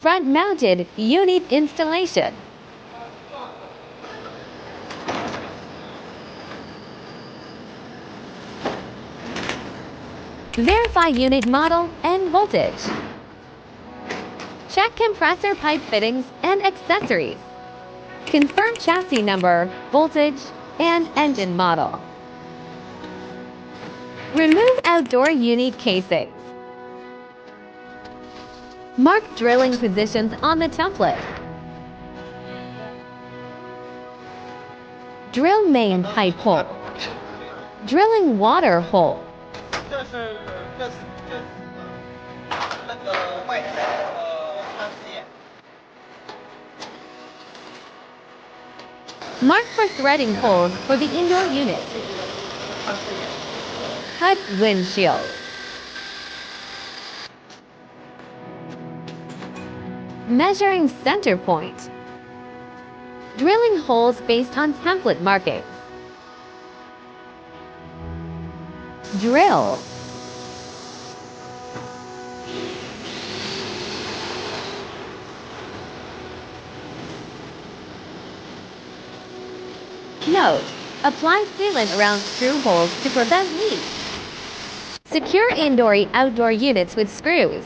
Front-mounted unit installation. Verify unit model and voltage. Check compressor pipe fittings and accessories. Confirm chassis number, voltage, and engine model. Remove outdoor unit casings. Mark drilling positions on the template. Drill main pipe hole. Drilling water hole. Mark for threading holes for the indoor unit. Cut windshield. Measuring center point. Drilling holes based on template markings. Drill. Note: apply sealant around screw holes to prevent leaks. Secure indoor-outdoor units with screws.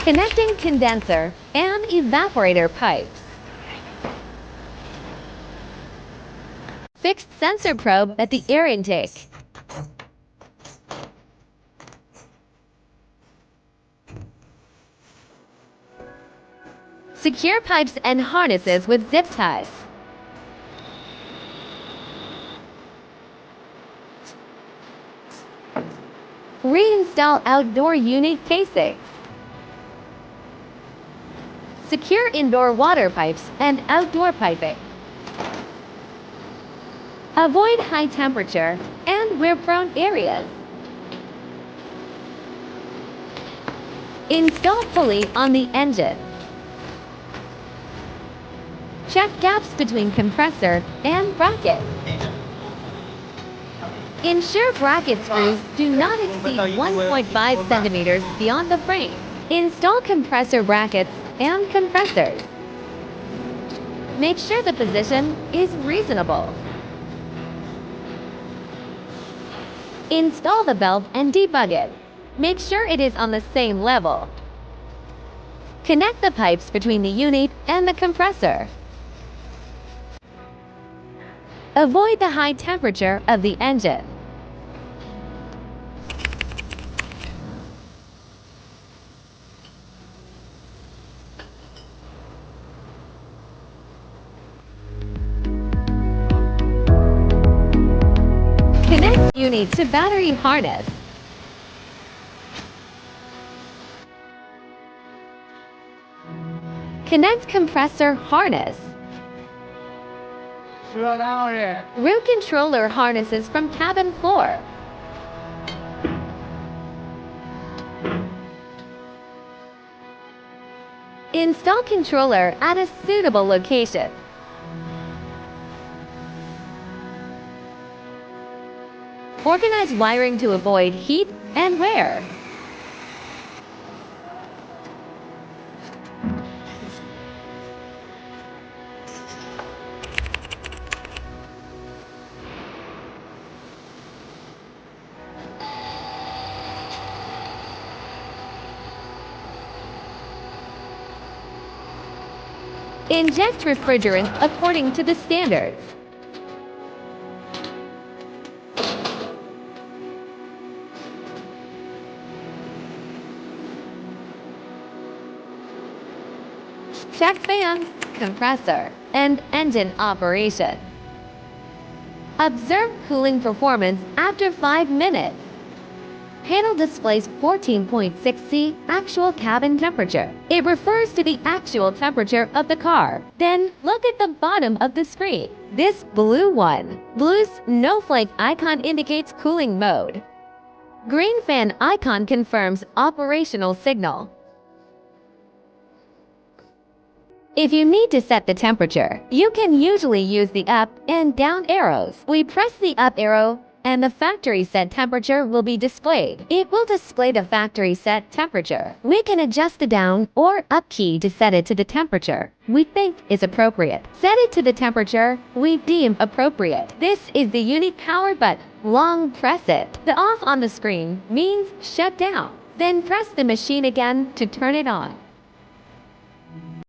Connecting condenser and evaporator pipes. Fixed sensor probe at the air intake. Secure pipes and harnesses with zip ties. Reinstall outdoor unit casings. Secure indoor water pipes and outdoor piping. Avoid high temperature and wear-prone areas. Install pulley on the engine. Check gaps between compressor and bracket. Ensure bracket screws do not exceed 1.5 centimeters beyond the frame. Install compressor brackets and compressors. Make sure the position is reasonable. Install the belt and debug it. Make sure it is on the same level. Connect the pipes between the unit and the compressor. Avoid the high temperature of the engine. Connect unit to battery harness. Connect compressor harness. Root controller harnesses from cabin floor. Install controller at a suitable location. Organize wiring to avoid heat and wear. Inject refrigerant according to the standards. Check fan, compressor, and engine operation. Observe cooling performance after 5 minutes. panel displays 14.6 C actual cabin temperature. It refers to the actual temperature of the car. Then look at the bottom of the screen. This blue one. Blue's snowflake icon indicates cooling mode. Green fan icon confirms operational signal. If you need to set the temperature, you can usually use the up and down arrows. We press the up arrow and the factory set temperature will be displayed. It will display the factory set temperature. We can adjust the down or up key to set it to the temperature we think is appropriate. Set it to the temperature we deem appropriate. This is the unique power button. Long press it. The off on the screen means shut down. Then press the machine again to turn it on.